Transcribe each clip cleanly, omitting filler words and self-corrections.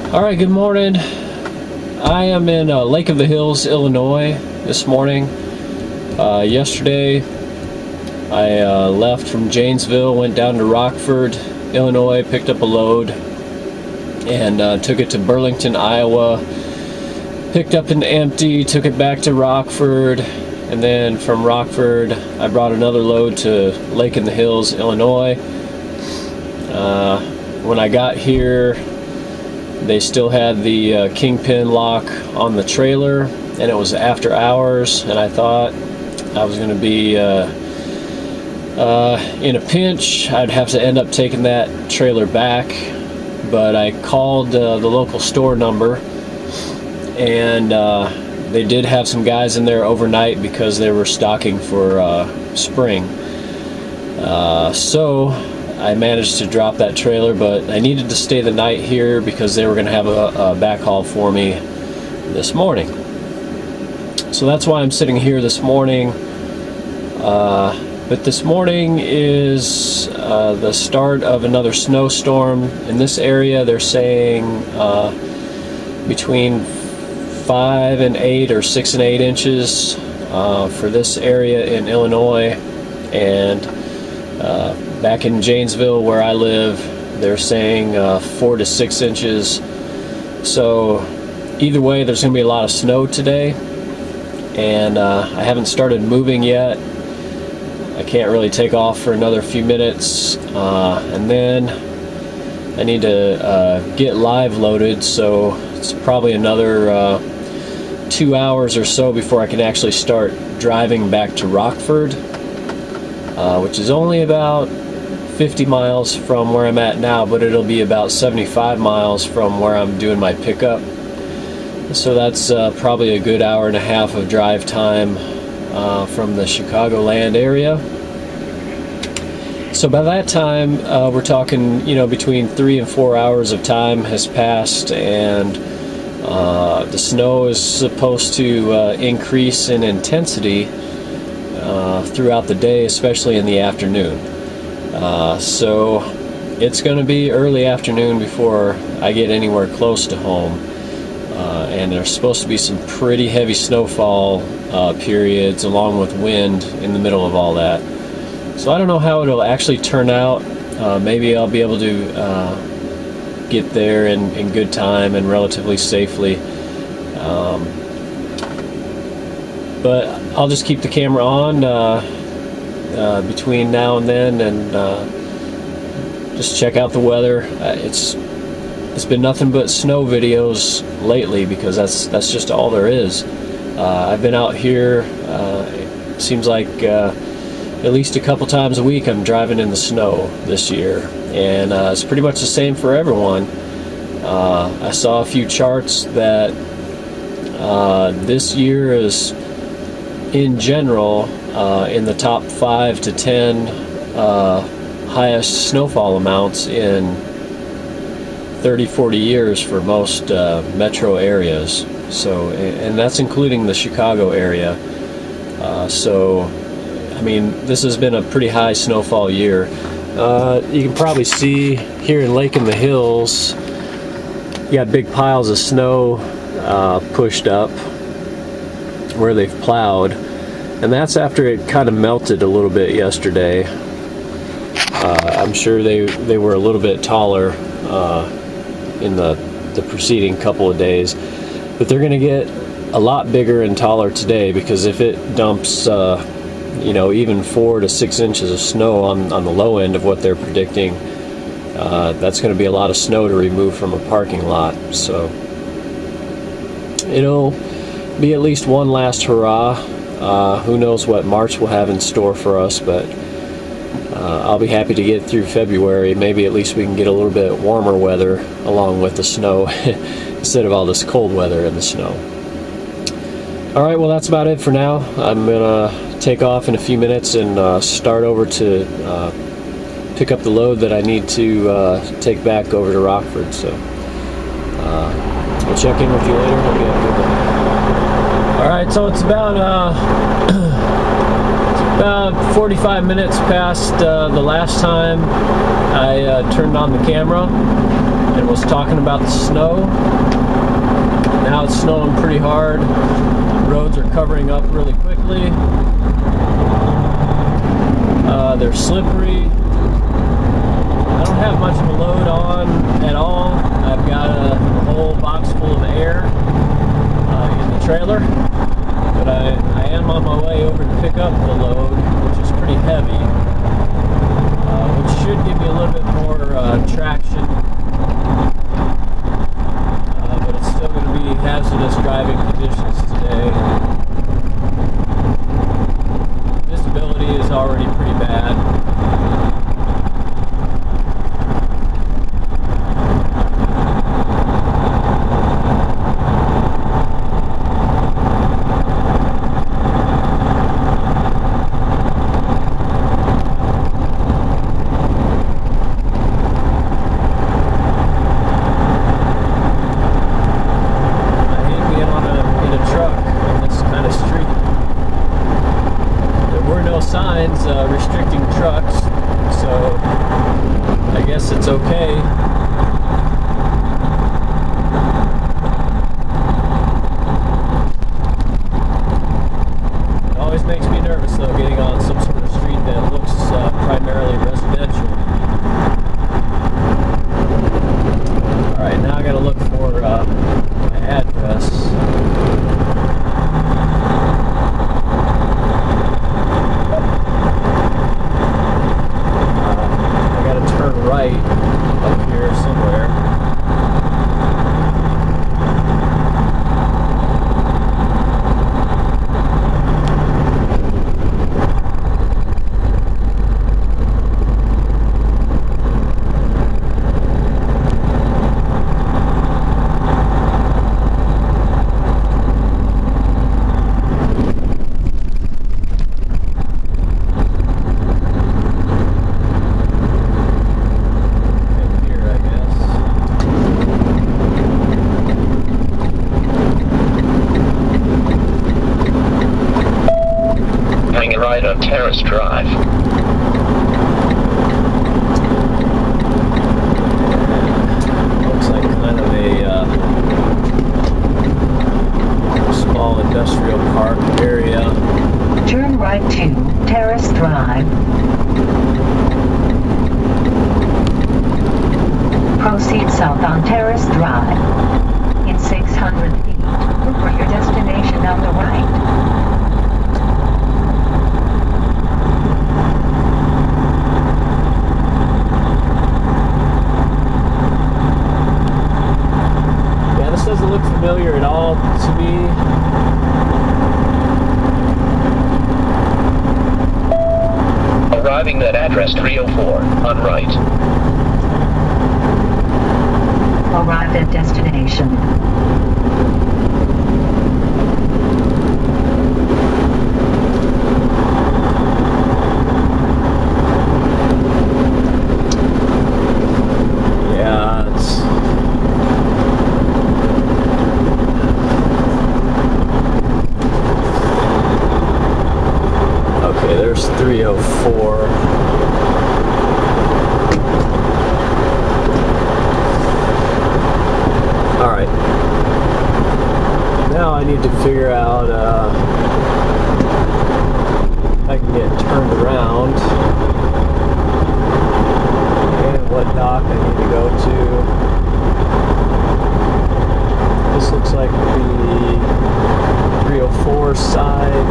Alright, good morning. I am in Lake of the Hills, Illinois this morning. Yesterday I left from Janesville, went down to Rockford, Illinois, picked up a load, and took it to Burlington, Iowa. Picked up an empty, took it back to Rockford, and then from Rockford I brought another load to Lake in the Hills, Illinois. When I got here, they still had the kingpin lock on the trailer, and it was after hours, and I thought I was going to be in a pinch. I'd have to end up taking that trailer back, but I called the local store number, and they did have some guys in there overnight because they were stocking for spring. So I managed to drop that trailer, but I needed to stay the night here because they were going to have a backhaul for me this morning. So that's why I'm sitting here this morning. But this morning is the start of another snowstorm. In this area, they're saying between 5 and 8 or 6 and 8 inches for this area in Illinois. And back in Janesville, where I live, they're saying 4 to 6 inches. So either way, there's going to be a lot of snow today, and I haven't started moving yet. I can't really take off for another few minutes, and then I need to get live loaded, so it's probably another 2 hours or so before I can actually start driving back to Rockford, which is only about 50 miles from where I'm at now, but it'll be about 75 miles from where I'm doing my pickup. So that's probably a good hour and a half of drive time from the Chicagoland area. So by that time, we're talking, between 3 and 4 hours of time has passed, and the snow is supposed to increase in intensity throughout the day, especially in the afternoon. So it's going to be early afternoon before I get anywhere close to home, and there's supposed to be some pretty heavy snowfall periods along with wind in the middle of all that. So I don't know how it'll actually turn out. Maybe I'll be able to get there in good time and relatively safely, but I'll just keep the camera on between now and then, and just check out the weather. It's been nothing but snow videos lately because that's just all there is. I've been out here, it seems like at least a couple times a week I'm driving in the snow this year, and it's pretty much the same for everyone. I saw a few charts that this year is, in general, in the top 5 to 10 highest snowfall amounts in 30-40 years for most metro areas. So, and that's including the Chicago area. So, I mean, this has been a pretty high snowfall year. You can probably see here in Lake in the Hills, you got big piles of snow pushed up where they've plowed. And that's after it kind of melted a little bit yesterday. I'm sure they were a little bit taller in the preceding couple of days. But they're going to get a lot bigger and taller today, because if it dumps even 4 to 6 inches of snow on the low end of what they're predicting, that's going to be a lot of snow to remove from a parking lot. So it'll be at least one last hurrah. Who knows what March will have in store for us, but I'll be happy to get through February. Maybe at least we can get a little bit warmer weather along with the snow instead of all this cold weather and the snow. Alright, well, that's about it for now. I'm gonna take off in a few minutes and start over to pick up the load that I need to take back over to Rockford. So I'll check in with you later. Hope you have a good day. Alright, so it's about 45 minutes past the last time I turned on the camera. and was talking about the snow. Now it's snowing pretty hard. Roads are covering up really quickly. They're slippery. I don't have much of a load on at all. I've got a whole box full of air in the trailer, but I am on my way over to pick up the load, which is pretty heavy, which should give me a little bit more traction, but it's still going to be hazardous driving conditions today. Visibility is already pretty bad. Signs restricting trucks, so I guess it's okay. It always makes me nervous though, getting on some sort of street that looks primarily residential. Alright, now I gotta look for my address. Right up here somewhere. Right on Terrace Drive. Looks like kind of a small industrial park area. Turn right to Terrace Drive. Proceed south on Terrace Drive. In 600 feet, look for your destination on the right. Doesn't look familiar at all to me. Arriving at address 304 on right. Arrived at destination. Yeah, it's okay, there's 304. Alright. Now I need to figure out if I can get turned around and what dock I need to go to. This looks like the 304 side.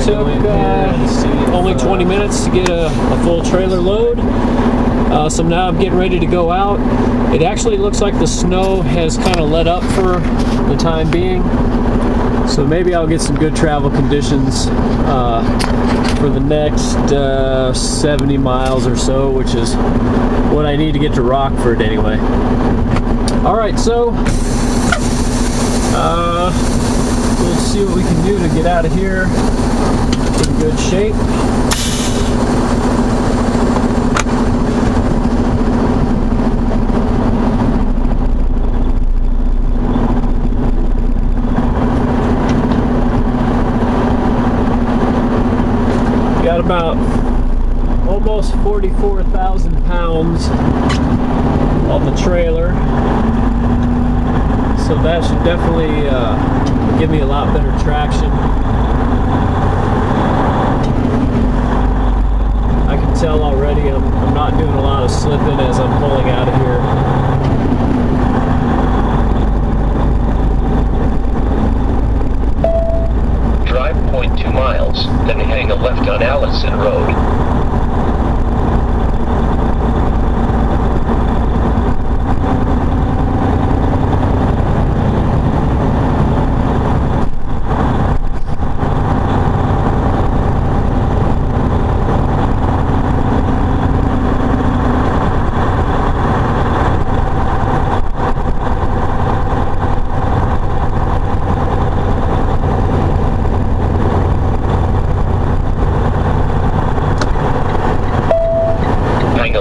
Took only 20 minutes to get a full trailer load. So now I'm getting ready to go out. It actually looks like the snow has kind of let up for the time being. So maybe I'll get some good travel conditions for the next 70 miles or so, which is what I need to get to Rockford anyway. Alright, so we'll see what we can do to get out of here in good shape. almost 44,000 pounds on the trailer. So that should definitely give me a lot better traction. I can tell already I'm not doing a lot of slipping as I'm pulling out of here. Drive 0.2 miles, then hang a left on Allison Road.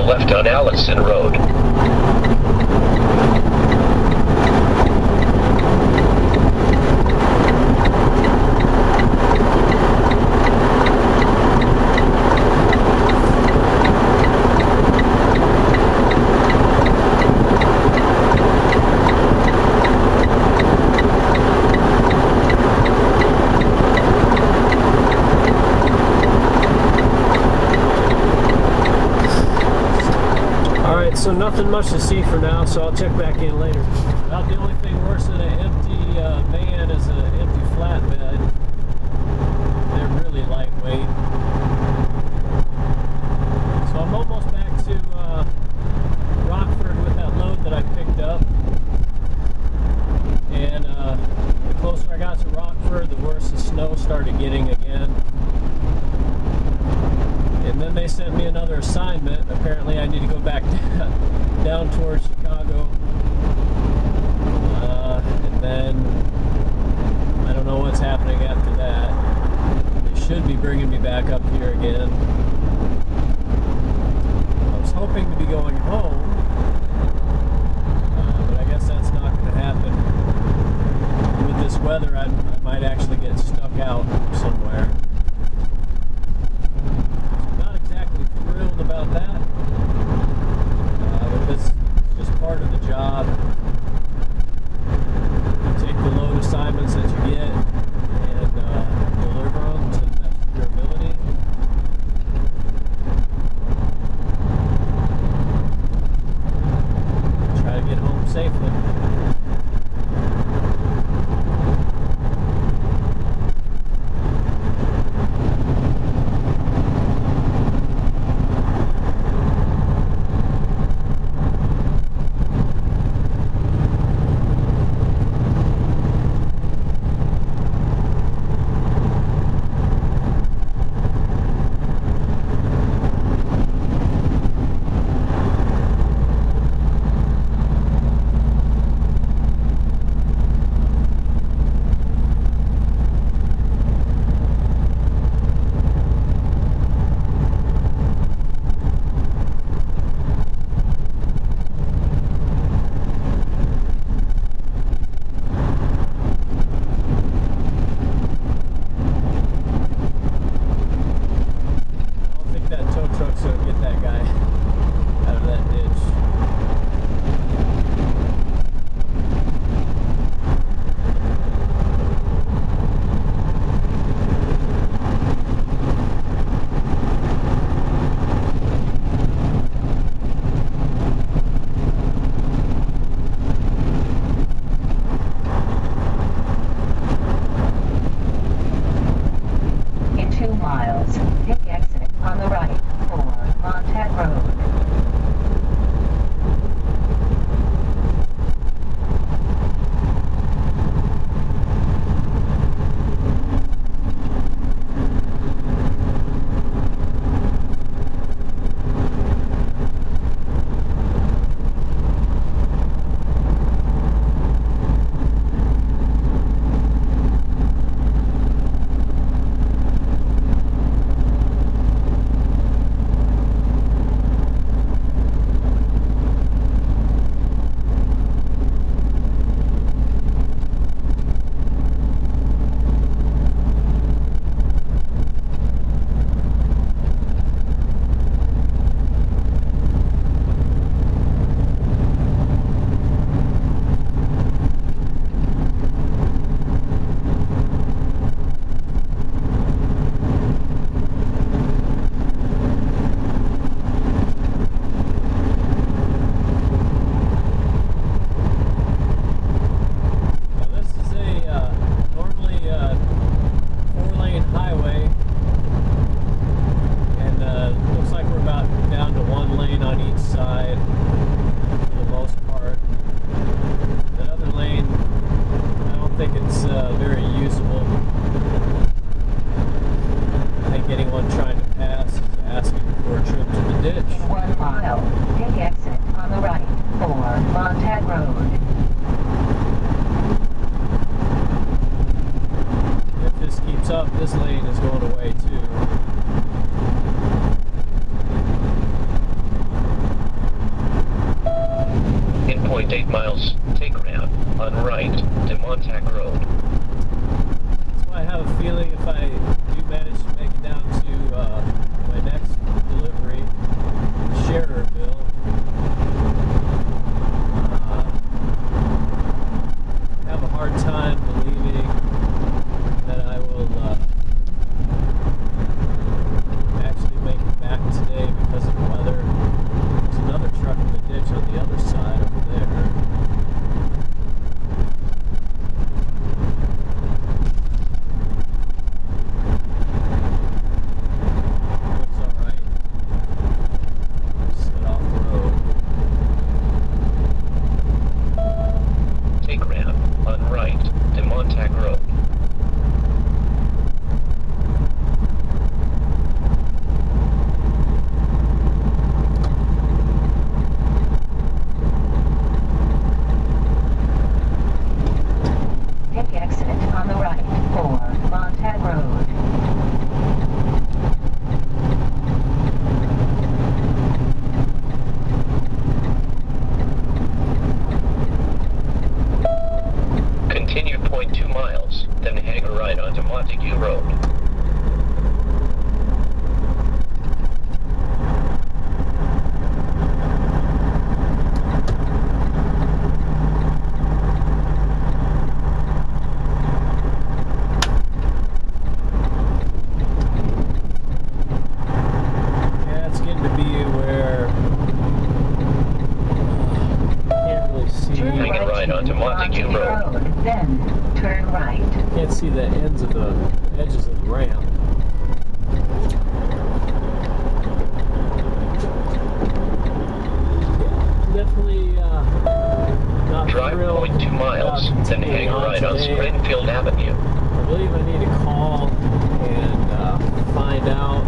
Left on Allison Road. So nothing much to see for now, so I'll check back in later. About the only thing worse than an empty van is an empty flatbed. They're really lightweight. So I'm almost back to Rockford with that load that I picked up. And the closer I got to Rockford, the worse the snow started getting again. And then they sent me another assignment. Apparently I need to go back down towards Chicago. And then I don't know what's happening after that. They should be bringing me back up here again. I was hoping to be going home, but I guess that's not going to happen. With this weather, I might actually get stuck out somewhere. Thrilled about that, but it's just part of the job. You take the load assignments that you get and deliver them to the best of your ability. Try to get home safely. 1 mile. Take exit on the right for Montag Road. If this keeps up, this lane is going away too. In 0.8 miles, take ground on right to Montag Road. So I have a feeling if I do manage to make it down to my next delivery, Schererville, I have a hard time believing that I will actually make it back today because of the weather. There's another truck in the ditch on the other side over there. Looks alright. Slid off the road. Take ground on right to Montag Road. Take exit on the right for Montag Road. Continue 0.2 miles, then hang a right onto Montague Road. Yeah, it's getting to be where can't really see. Turn Hang a right to onto Montague Road. Then turn right. Can't see the ends of the edges of the ramp. Yeah, definitely not Drive thrilled 0.2 miles, about then hang a continuing right on today. Springfield Avenue. I believe I need to call and find out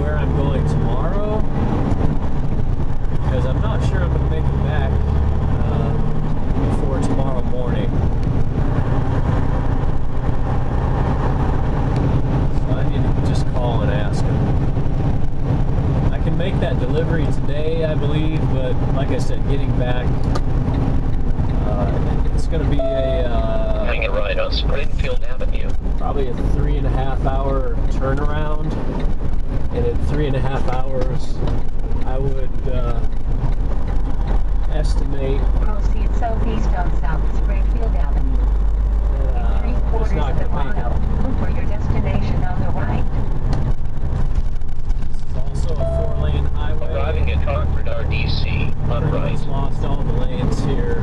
where I'm going tomorrow, because I'm not sure I'm going to make it back before tomorrow morning. So I need to just call and ask him. I can make that delivery today, I believe, but like I said, getting back, it's going to be Hang a right on Springfield Avenue. probably a 3.5 hour turnaround, and in 3.5 hours I would estimate Proceed southeast on South Springfield Avenue. that it's 3/4 not of a going to make mile. it. Look for your destination on the right. This is also a 4-lane highway. Arriving at Rockford RDC on Pretty right. much lost all the lanes here.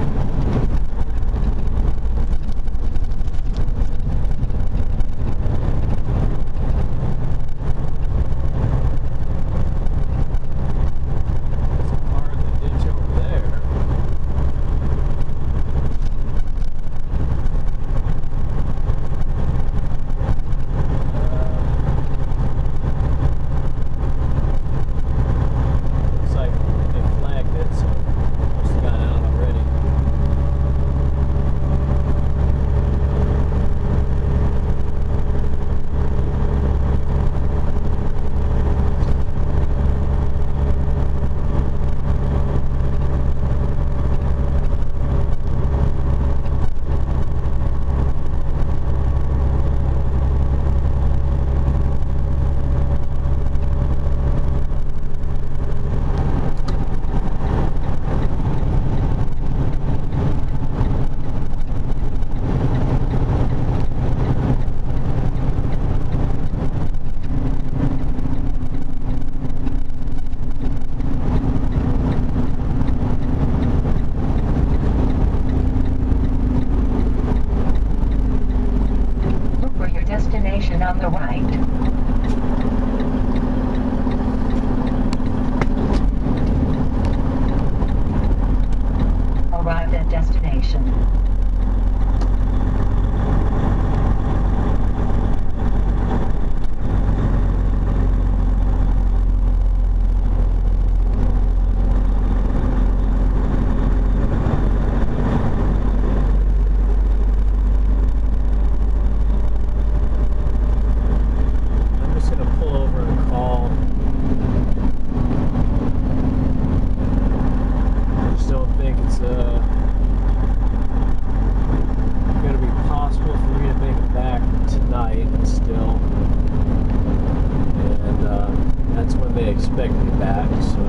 back. So,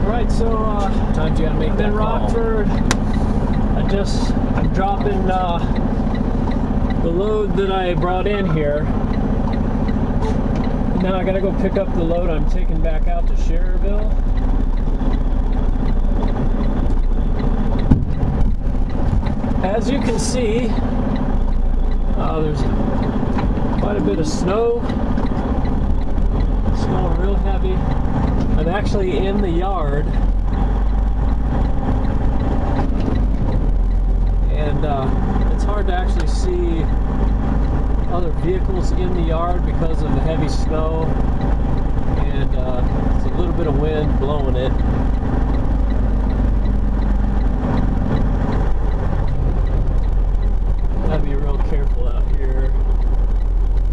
all right. So Times you gotta make I'm that in call. Rockford. I'm dropping the load that I brought in here. Now I gotta go pick up the load I'm taking back out to Schererville. As you can see, there's quite a bit of snow. Snowing real heavy. I'm actually in the yard. And it's hard to actually see other vehicles in the yard because of the heavy snow. And there's a little bit of wind blowing it. Gotta be real careful out here.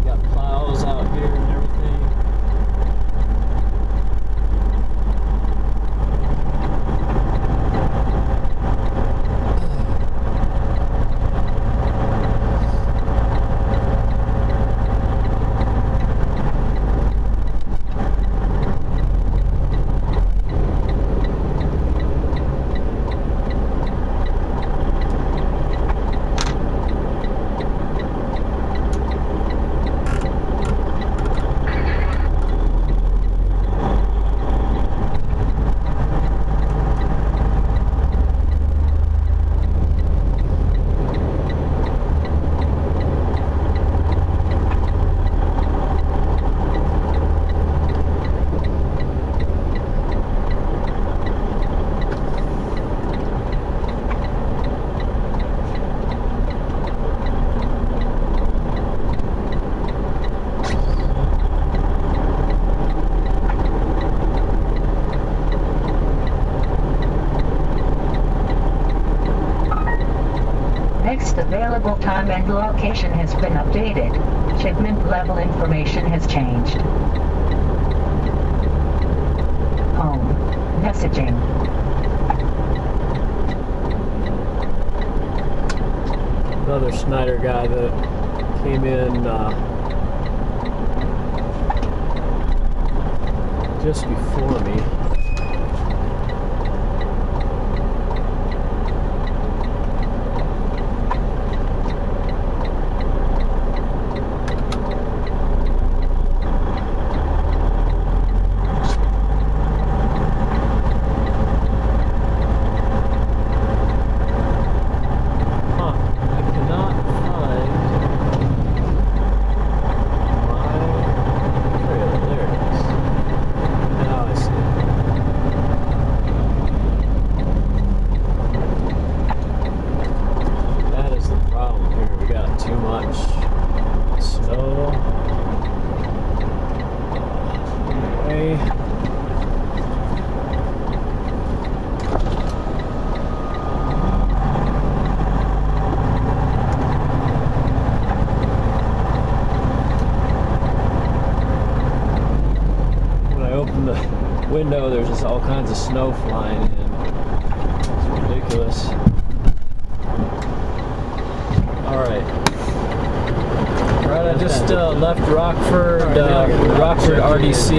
Got plows out here and everything. Next available time and location has been updated. Shipment level information has changed. Home. Messaging. Another Schneider guy that came in just before me. Window, there's just all kinds of snow flying in. It's ridiculous. Alright, I just left Rockford, Rockford RDC.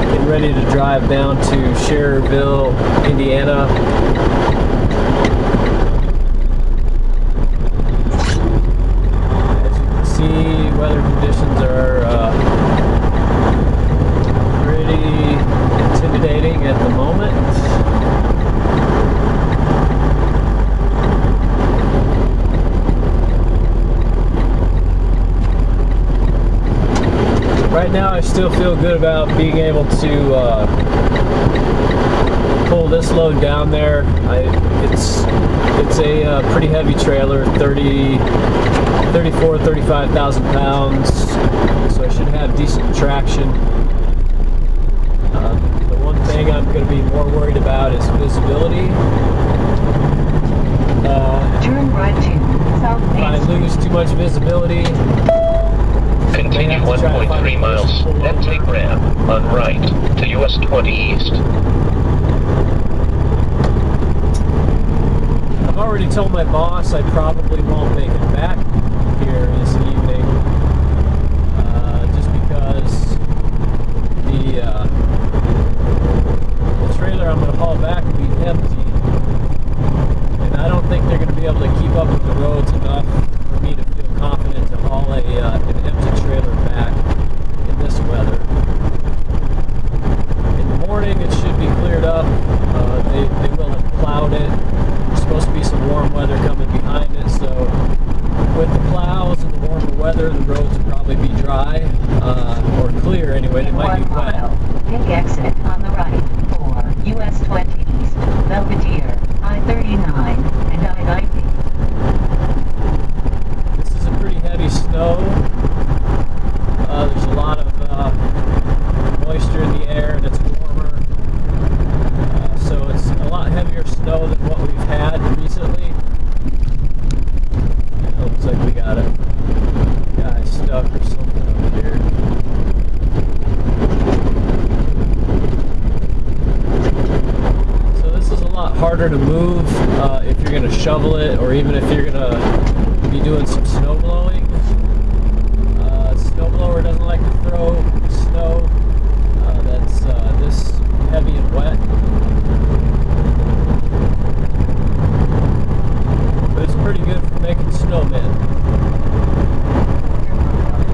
Getting ready to drive down to Schererville, Indiana. Weather conditions are pretty intimidating at the moment. Right now I still feel good about being able to pull this load down there. It's a pretty heavy trailer, 35,000 pounds, so I should have decent traction. The one thing I'm going to be more worried about is visibility. Turn right to South If I Main lose too much visibility, Continue 1.3 miles, then take ramp on right to US 20 East. I've already told my boss I probably won't make it back here this evening. dry or clear anyway. They might be 1 wet. mile, take exit on the right for US 20 East, Belvedere, I-39 and I-90. This is a pretty heavy snow. There's a lot of moisture in the air and it's warmer. So it's a lot heavier snow than what we've had recently. It looks like we got a guy stuck or something over here. So this is a lot harder to move if you're going to shovel it, or even if you're going to be doing some snow blowing. Snow blower doesn't like to throw snow that's this heavy and wet. But it's pretty good for making snowmen.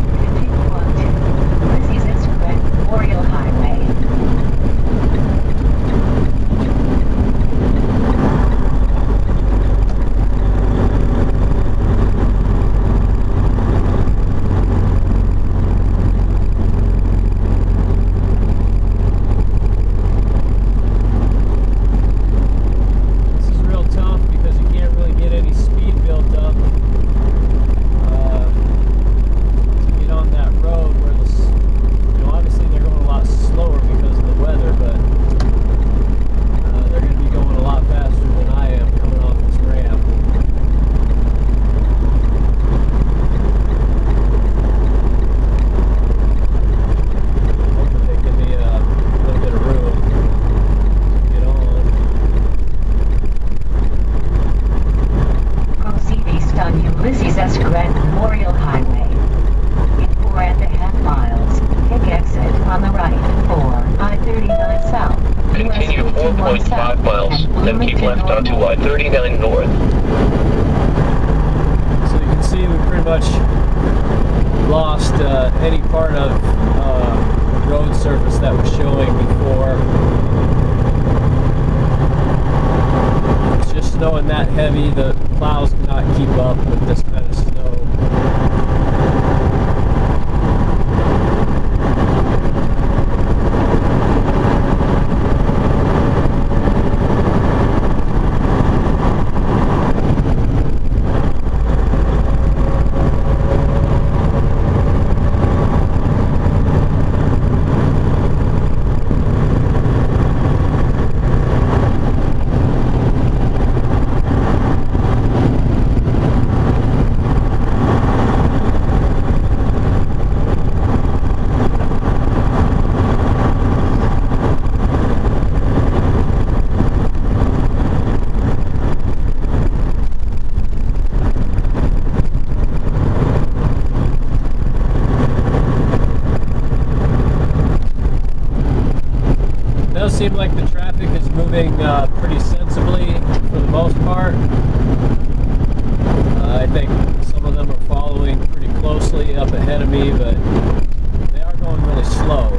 Continue on to Ulysses S. Grant Memorial Highway. Ulysses S. Grant Memorial Highway. In 4.5 miles, take exit on the right for I-39 South. Continue 4.5 miles, then keep left onto I-39 North. So you can see we pretty much lost any part of road surface that was showing before. It's just snowing that heavy, the plows cannot keep up with this kind of snow. It does seem like the traffic is moving pretty sensibly for the most part. I think some of them are following pretty closely up ahead of me, but they are going really slow,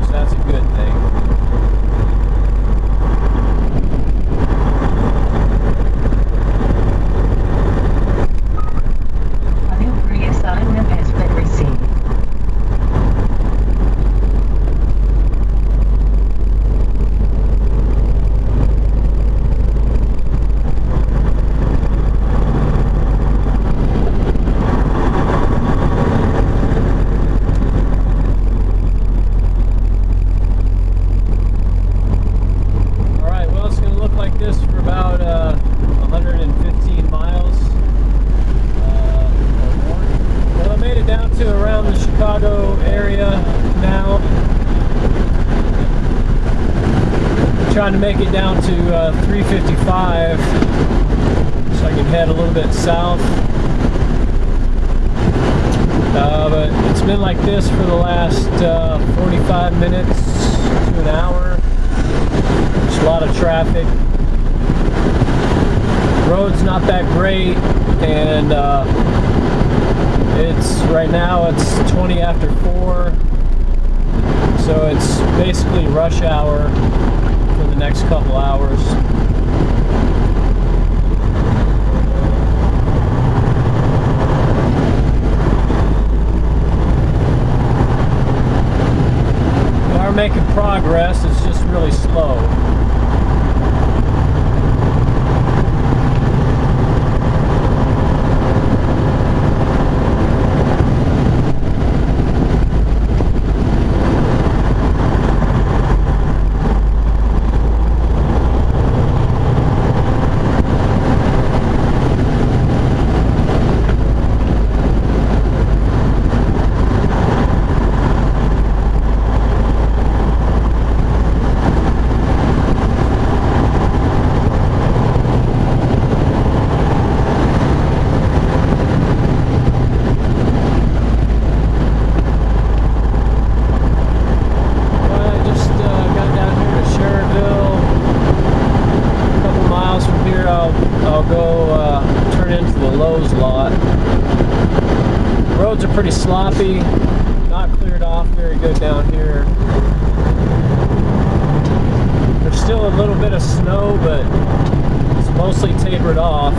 so that's a good thing. A new reassignment has been received. This for about 115 miles or more. Well, I made it down to around the Chicago area now. I'm trying to make it down to 355 so I can head a little bit south. But it's been like this for the last 45 minutes to an hour. There's a lot of traffic. Road's not that great, and it's right now it's 20 after 4, so it's basically rush hour for the next couple hours. making progress. It's just really slow. Roads are pretty sloppy, not cleared off very good down here. There's still a little bit of snow, but it's mostly tapered off.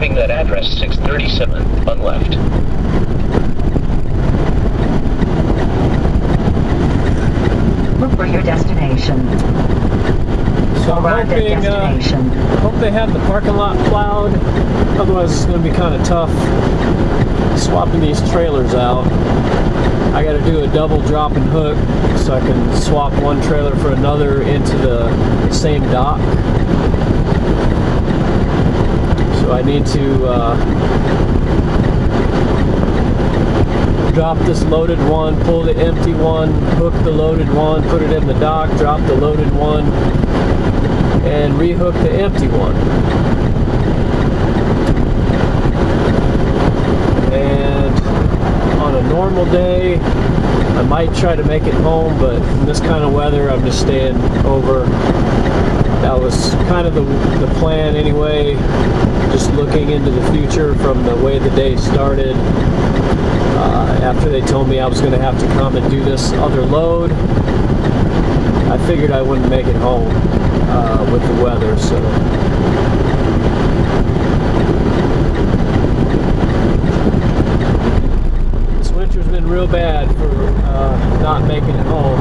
Driving that address 637 on left. Look for your destination. So I'm Arrived at hoping, destination. hope they have the parking lot plowed. Otherwise, it's going to be kind of tough swapping these trailers out. I got to do a double drop and hook so I can swap one trailer for another into the same dock. So I need to drop this loaded one, pull the empty one, hook the loaded one, put it in the dock, drop the loaded one, and rehook the empty one. And on a normal day, I might try to make it home, but in this kind of weather, I'm just staying over. That was kind of the plan anyway, just looking into the future from the way the day started. After they told me I was going to have to come and do this other load, I figured I wouldn't make it home with the weather, so. This winter's been real bad for not making it home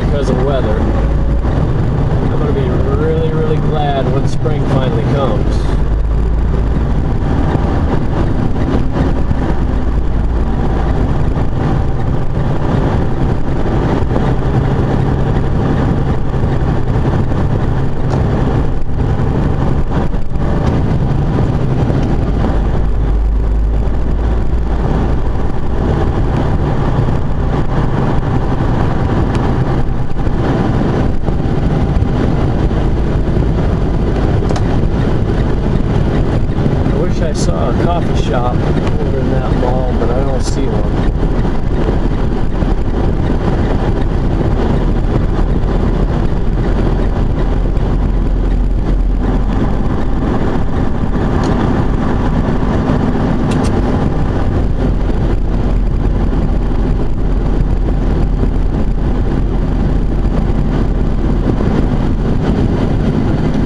because of weather. I'm going to be really, really glad when spring finally comes. I saw a coffee shop over in that mall, but I don't see one.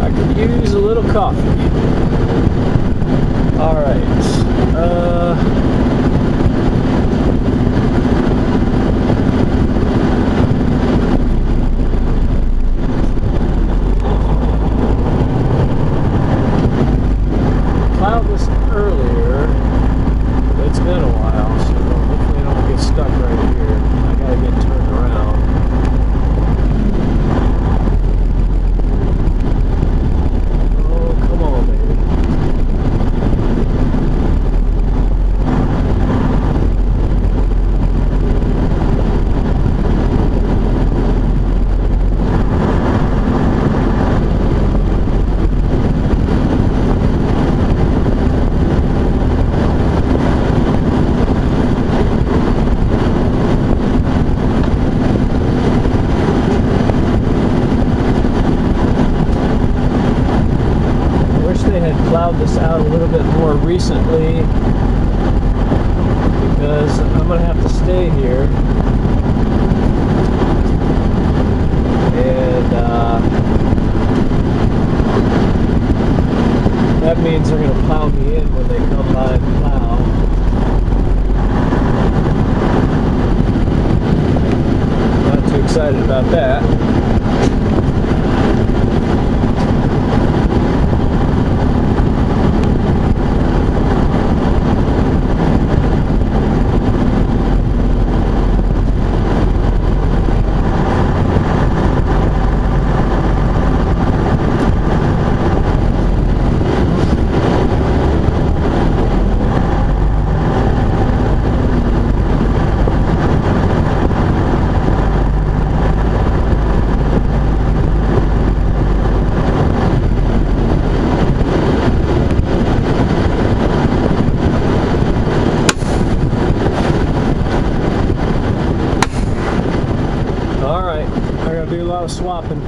I could use a little coffee. All right. Plowed this earlier, but it's been a while, so hopefully I don't get stuck right here. I gotta get turned around. Oh, come on, baby. Plowed this out a little bit more recently because I'm going to have to stay here, and that means they're going to plow me in when they come by and plow. Not too excited about that. Alright, I gotta do a lot of swapping.